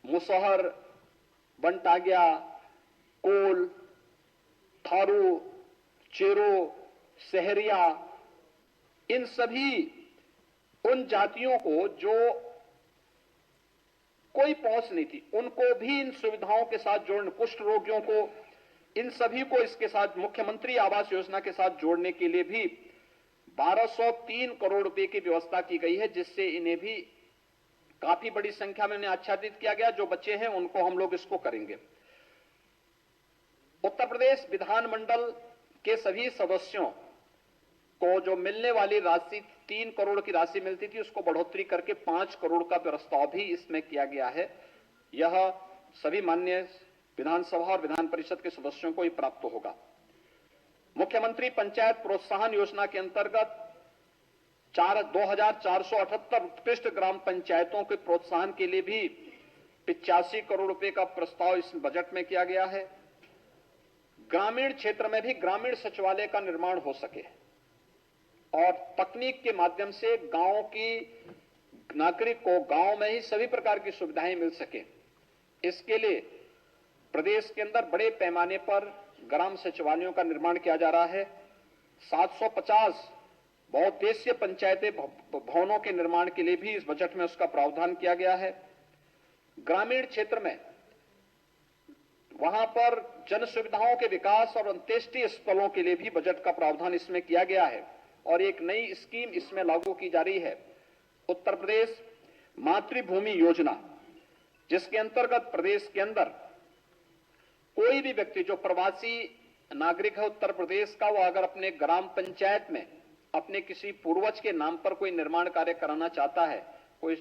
मुसहर, बनटागिया, कोल, थारू, चेरो, सहरिया, इन सभी उन जातियों को जो कोई पहुंच नहीं थी उनको भी इन सुविधाओं के साथ जोड़ने, कुष्ठ रोगियों को, इन सभी को इसके साथ मुख्यमंत्री आवास योजना के साथ जोड़ने के लिए भी 1203 करोड़ रुपए की व्यवस्था की गई है, जिससे इन्हें भी काफी बड़ी संख्या में आच्छादित किया गया। जो बच्चे हैं उनको हम लोग इसको करेंगे। उत्तर प्रदेश विधानमंडल के सभी सदस्यों को जो मिलने वाली राशि 3 करोड़ की राशि मिलती थी उसको बढ़ोतरी करके 5 करोड़ का प्रस्ताव भी इसमें किया गया है। यह सभी माननीय विधानसभा और विधान परिषद के सदस्यों को ही प्राप्त होगा। मुख्यमंत्री पंचायत प्रोत्साहन योजना के अंतर्गत 2,478 उत्कृष्ट ग्राम पंचायतों के प्रोत्साहन के लिए भी 85 करोड़ रुपए का प्रस्ताव इस बजट में किया गया है। ग्रामीण क्षेत्र में भी ग्रामीण सचिवालय का निर्माण हो सके और तकनीक के माध्यम से गांव की नागरिक को गांव में ही सभी प्रकार की सुविधाएं मिल सके, इसके लिए प्रदेश के अंदर बड़े पैमाने पर ग्राम सचिवालयों का निर्माण किया जा रहा है। 750 बहुउद्देशीय पंचायती भवनों के निर्माण के लिए भी इस बजट में उसका प्रावधान किया गया है। ग्रामीण क्षेत्र में वहां पर जन सुविधाओं के विकास और अंत्येष्टि स्थलों के लिए भी बजट का प्रावधान इसमें किया गया है और एक नई स्कीम इसमें लागू की जा रही है, उत्तर प्रदेश मातृभूमि योजना, जिसके अंतर्गत प्रदेश के अंदर कोई भी व्यक्ति जो प्रवासी नागरिक है उत्तर प्रदेश का, वो अगर अपने ग्राम पंचायत में अपने किसी पूर्वज के नाम पर कोई निर्माण कार्य कराना चाहता है, कोई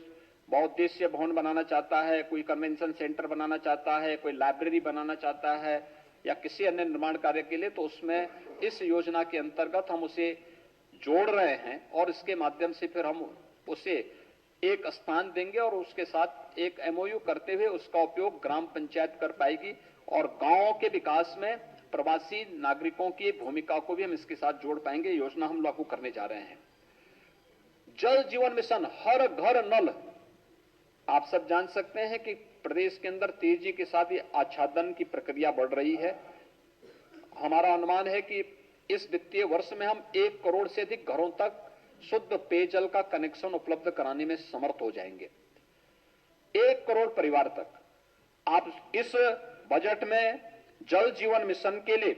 बहुउद्देशीय भवन बनाना चाहता है, कोई कन्वेंशन सेंटर बनाना चाहता है, कोई लाइब्रेरी बनाना चाहता है या किसी अन्य निर्माण कार्य के लिए, तो उसमें इस योजना के अंतर्गत हम उसे जोड़ रहे हैं और इसके माध्यम से फिर हम उसे एक स्थान देंगे और उसके साथ एक एमओयू करते हुए उसका उपयोग ग्राम पंचायत कर पाएगी और गांवों के विकास में प्रवासी नागरिकों की भूमिका को भी हम इसके साथ जोड़ पाएंगे। योजना हम लागू करने जा रहे हैं। जल जीवन मिशन, हर घर नल, आप सब जान सकते हैं कि प्रदेश के अंदर तेजी के साथ ये आच्छादन की प्रक्रिया बढ़ रही है। हमारा अनुमान है कि इस वित्तीय वर्ष में हम 1 करोड़ से अधिक घरों तक शुद्ध पेयजल का कनेक्शन उपलब्ध कराने में समर्थ हो जाएंगे। 1 करोड़ परिवार तक। आप इस बजट में जल जीवन मिशन के लिए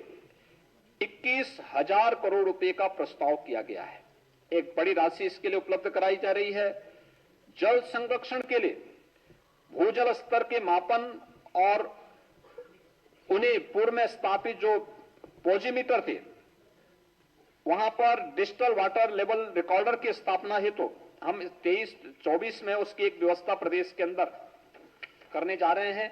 21,000 करोड़ रुपए का प्रस्ताव किया गया है। एक बड़ी राशि इसके लिए उपलब्ध कराई जा रही है। जल संरक्षण के लिए भूजल स्तर के मापन और उन्हें पूर्व में स्थापित जो पोजीमीटर थे वहां पर डिजिटल वाटर लेवल रिकॉर्डर की स्थापना हेतु हम 23-24 में उसकी एक व्यवस्था प्रदेश के अंदर करने जा रहे हैं,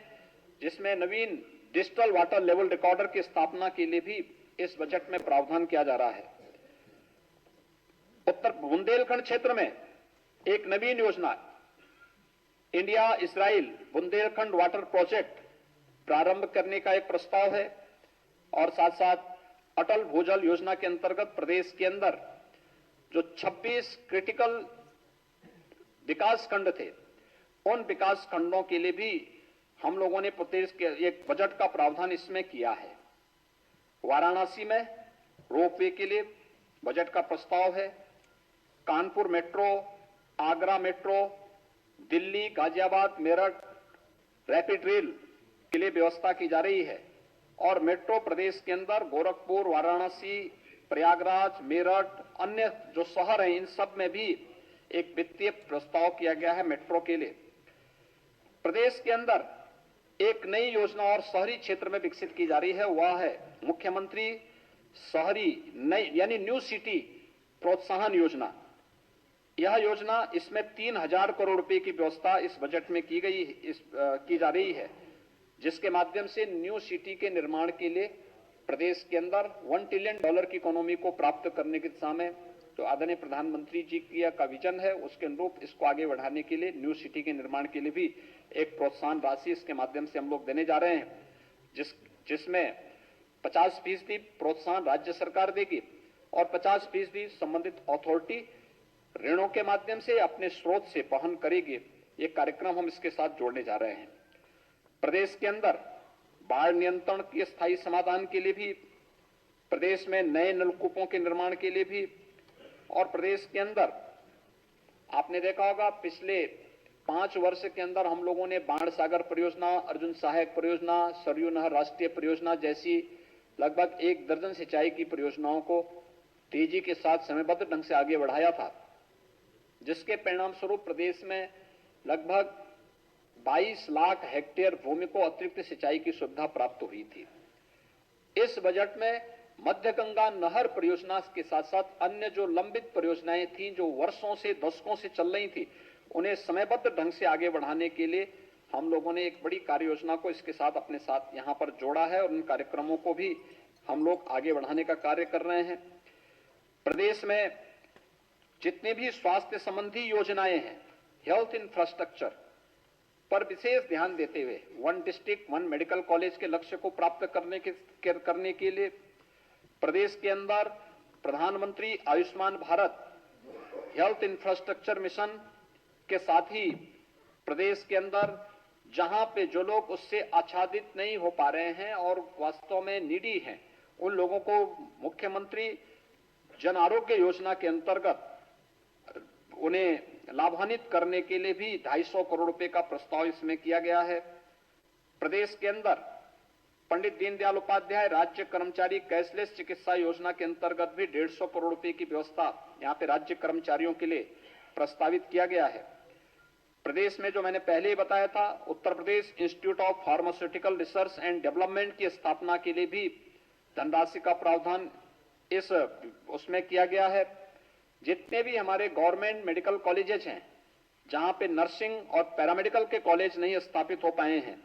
जिसमें नवीन डिजिटल वाटर लेवल रिकॉर्डर की स्थापना के लिए भी इस बजट में प्रावधान किया जा रहा है। उत्तर बुंदेलखंड क्षेत्र में एक नवीन योजना India Israel Bundelkhand water project प्रारंभ करने का एक प्रस्ताव है और साथ साथ अटल भूजल योजना के अंतर्गत प्रदेश के अंदर जो 26 क्रिटिकल विकास खंड थे उन विकास खंडों के लिए भी हम लोगों ने प्रदेश के एक बजट का प्रावधान इसमें किया है। वाराणसी में रोपवे के लिए बजट का प्रस्ताव है। Kanpur metro, Agra metro, Delhi, Ghaziabad, Meerut rapid rail के लिए व्यवस्था की जा रही है और मेट्रो प्रदेश के अंदर गोरखपुर, वाराणसी, प्रयागराज, मेरठ, अन्य जो शहर हैं इन सब में भी एक वित्तीय प्रस्ताव किया गया है मेट्रो के लिए। प्रदेश के अंदर एक नई योजना और शहरी क्षेत्र में विकसित की जा रही है, वह है मुख्यमंत्री शहरी नई यानी न्यू सिटी प्रोत्साहन योजना। यह योजना इसमें 3,000 करोड़ रुपए की व्यवस्था इस बजट में की जा रही है, जिसके माध्यम से न्यू सिटी के निर्माण के लिए प्रदेश के अंदर $1 ट्रिलियन की इकोनॉमी को प्राप्त करने की दिशा में जो आदरणीय प्रधानमंत्री जी का विजन है उसके अनुरूप इसको आगे बढ़ाने के लिए न्यू सिटी के निर्माण के लिए भी एक प्रोत्साहन राशि इसके माध्यम से हम लोग देने जा रहे हैं, जिसमें 50% प्रोत्साहन राज्य सरकार देगी और 50% संबंधित अथॉरिटी ऋणों के माध्यम से अपने स्रोत से वहन करेगी। ये कार्यक्रम हम इसके साथ जोड़ने जा रहे हैं। प्रदेश के अंदर बाढ़ नियंत्रण के स्थायी समाधान के लिए भी, प्रदेश में नए नलकूपों के निर्माण के लिए भी और प्रदेश के अंदर आपने देखा होगा पिछले 5 वर्ष के अंदर हम लोगों ने बाण सागर परियोजना, अर्जुन सहायक परियोजना, सरयू नहर राष्ट्रीय परियोजना जैसी लगभग 1 दर्जन सिंचाई की परियोजनाओं को तेजी के साथ समयबद्ध ढंग से आगे बढ़ाया था, जिसके परिणाम स्वरूप प्रदेश में लगभग 22 लाख हेक्टेयर भूमि को अतिरिक्त सिंचाई की सुविधा प्राप्त हुई थी। इस बजट में मध्य गंगा नहर परियोजना के साथ साथ अन्य जो लंबित परियोजनाएं थी जो वर्षों से दशकों से चल रही थी उन्हें समयबद्ध ढंग से आगे बढ़ाने के लिए हम लोगों ने एक बड़ी कार्य योजना को इसके साथ अपने साथ यहां पर जोड़ा है और उन कार्यक्रमों को भी हम लोग आगे बढ़ाने का कार्य कर रहे हैं। प्रदेश में जितने भी स्वास्थ्य संबंधी योजनाएं हैं, हेल्थ इंफ्रास्ट्रक्चर पर विशेष ध्यान देते हुए 1 डिस्ट्रिक्ट 1 मेडिकल कॉलेज के लक्ष्य को प्राप्त करने के लिए प्रदेश के अंदर प्रधानमंत्री Ayushman Bharat health infrastructure mission के साथ ही प्रदेश के अंदर जहां पे जो लोग उससे आच्छादित नहीं हो पा रहे हैं और वास्तव में नीडी हैं उन लोगों को मुख्यमंत्री जन आरोग्य योजना के अंतर्गत उन्हें लाभान्वित करने के लिए भी 250 करोड़ रुपए का प्रस्ताव इसमें किया गया है। प्रदेश के अंदर पंडित दीनदयाल उपाध्याय राज्य कर्मचारी कैशलेस चिकित्सा योजना के अंतर्गत भी 150 करोड़ रुपए की व्यवस्था यहां पे राज्य कर्मचारियों के लिए प्रस्तावित किया गया है। प्रदेश में जो मैंने पहले ही बताया था, Uttar Pradesh institute of pharmaceutical research and development की स्थापना के लिए भी धनराशि का प्रावधान उसमें किया गया है। जितने भी हमारे गवर्नमेंट मेडिकल कॉलेजेस हैं जहां पे नर्सिंग और पैरामेडिकल के कॉलेज नहीं स्थापित हो पाए हैं,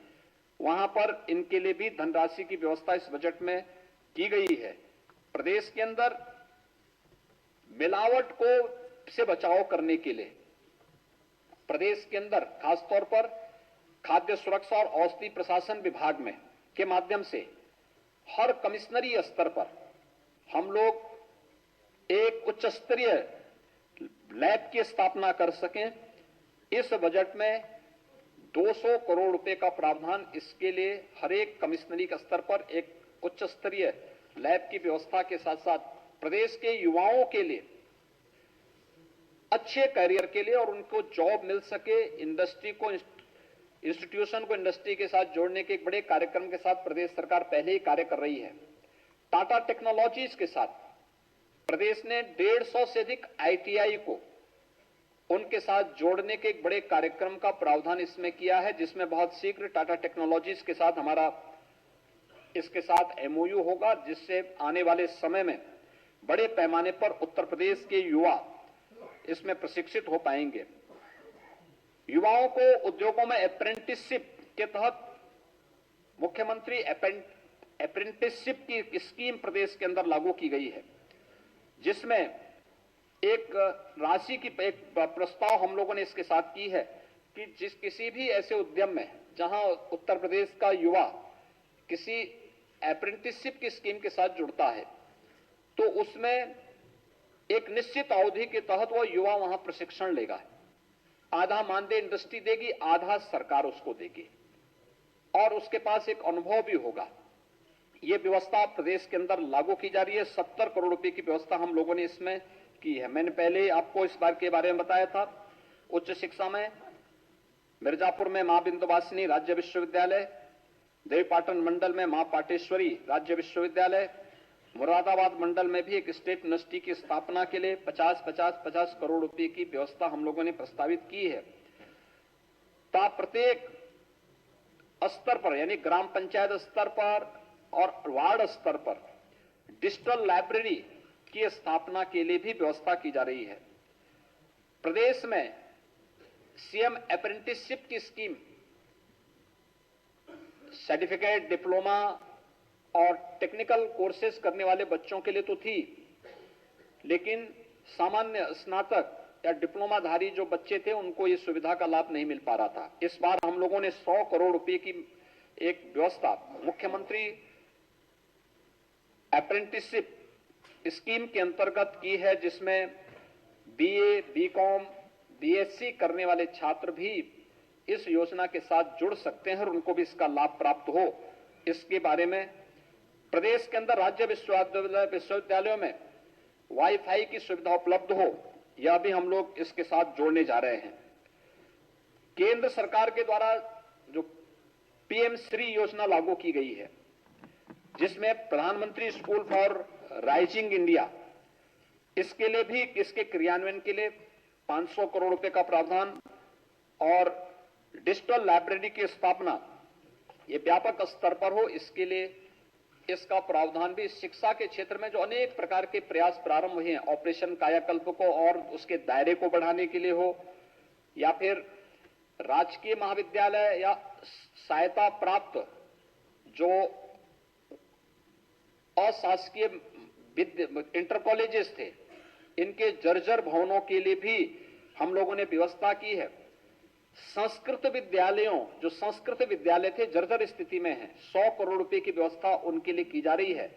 वहां पर इनके लिए भी धनराशि की व्यवस्था इस बजट में की गई है। प्रदेश के अंदर मिलावट को से बचाव करने के लिए प्रदेश के अंदर खासतौर पर खाद्य सुरक्षा और औषधि प्रशासन विभाग में के माध्यम से हर कमिश्नरी स्तर पर हम लोग एक उच्च स्तरीय लैब की स्थापना कर सकें। इस बजट में 200 करोड़ रुपए का प्रावधान इसके लिए हर एक कमिश्नरी के स्तर पर एक उच्च स्तरीय लैब की व्यवस्था के साथ साथ प्रदेश के युवाओं के लिए अच्छे करियर के लिए और उनको जॉब मिल सके, इंडस्ट्री को इंस्टीट्यूशन को इंडस्ट्री के साथ जोड़ने के एक बड़े कार्यक्रम के साथ प्रदेश सरकार पहले ही कार्य कर रही है। टाटा टेक्नोलॉजीज के साथ प्रदेश ने 150 से अधिक ITI को उनके साथ जोड़ने के एक बड़े कार्यक्रम का प्रावधान इसमें किया है, जिसमें बहुत शीघ्र टाटा टेक्नोलॉजीज के साथ हमारा इसके साथ एमओयू होगा, जिससे आने वाले समय में बड़े पैमाने पर उत्तर प्रदेश के युवा इसमें प्रशिक्षित हो पाएंगे। युवाओं को उद्योगों में अप्रेंटिसशिप के तहत मुख्यमंत्री अप्रेंटिसशिप की स्कीम प्रदेश के अंदर लागू की गई है, जिसमें एक राशि की एक प्रस्ताव हम लोगों ने इसके साथ की है कि किसी भी ऐसे उद्यम में जहां उत्तर प्रदेश का युवा किसी अप्रेंटिसशिप की स्कीम के साथ जुड़ता है, तो उसमें एक निश्चित अवधि के तहत वो युवा वहां प्रशिक्षण लेगा। आधा मानदेय इंडस्ट्री देगी, आधा सरकार उसको देगी, और उसके पास एक अनुभव भी होगा। ये व्यवस्था प्रदेश के अंदर लागू की जा रही है। 70 करोड़ रुपए की व्यवस्था हम लोगों ने इसमें की है। मैंने पहले आपको इस बार के बारे में बताया था। उच्च शिक्षा में मिर्जापुर में मां बिंदुवासिनी राज्य विश्वविद्यालय, देवीपाटन मंडल में मां पाटेश्वरी राज्य विश्वविद्यालय, मुरादाबाद मंडल में भी एक स्टेट यूनिवर्सिटी की स्थापना के लिए 50 करोड़ रुपए की व्यवस्था हम लोगों ने प्रस्तावित की है। प्रत्येक स्तर पर, यानी ग्राम पंचायत स्तर पर और वार्ड स्तर पर डिजिटल लाइब्रेरी की स्थापना के लिए भी व्यवस्था की जा रही है। प्रदेश में सीएम अप्रेंटिसशिप की स्कीम सर्टिफिकेट, डिप्लोमा और टेक्निकल कोर्सेज करने वाले बच्चों के लिए तो थी, लेकिन सामान्य स्नातक या डिप्लोमाधारी जो बच्चे थे उनको ये सुविधा का लाभ नहीं मिल पा रहा था। इस बार हम लोगों ने 100 करोड़ रुपए की एक व्यवस्था मुख्यमंत्री अप्रेंटिसशिप स्कीम के अंतर्गत की है, जिसमें बीए, बीकॉम, बीएससी करने वाले छात्र भी इस योजना के साथ जुड़ सकते हैं और उनको भी इसका लाभ प्राप्त हो। इसके बारे में प्रदेश के अंदर राज्य विश्वविद्यालयों में वाईफाई की सुविधा उपलब्ध हो, यह भी हम लोग इसके साथ जोड़ने जा रहे हैं। केंद्र सरकार के द्वारा जो पीएम श्री योजना लागू की गई है, जिसमें प्रधानमंत्री स्कूल फॉर राइजिंग इंडिया, इसके लिए भी, इसके क्रियान्वयन के लिए 500 करोड़ रुपए का प्रावधान और डिजिटल लाइब्रेरी की स्थापना ये व्यापक स्तर पर हो, इसके लिए इसका प्रावधान भी शिक्षा के क्षेत्र में जो अनेक प्रकार के प्रयास प्रारंभ हुए हैं, ऑपरेशन कायाकल्प को और उसके दायरे को बढ़ाने के लिए हो, या फिर राजकीय महाविद्यालय या सहायता प्राप्त जो अशासकीय इंटर कॉलेजेस थे, इनके जर्जर भवनों के लिए भी हम लोगों ने व्यवस्था की है। संस्कृत विद्यालयों, जो संस्कृत विद्यालय थे जर्जर स्थिति में हैं, 100 करोड़ रुपए की व्यवस्था उनके लिए की जा रही है।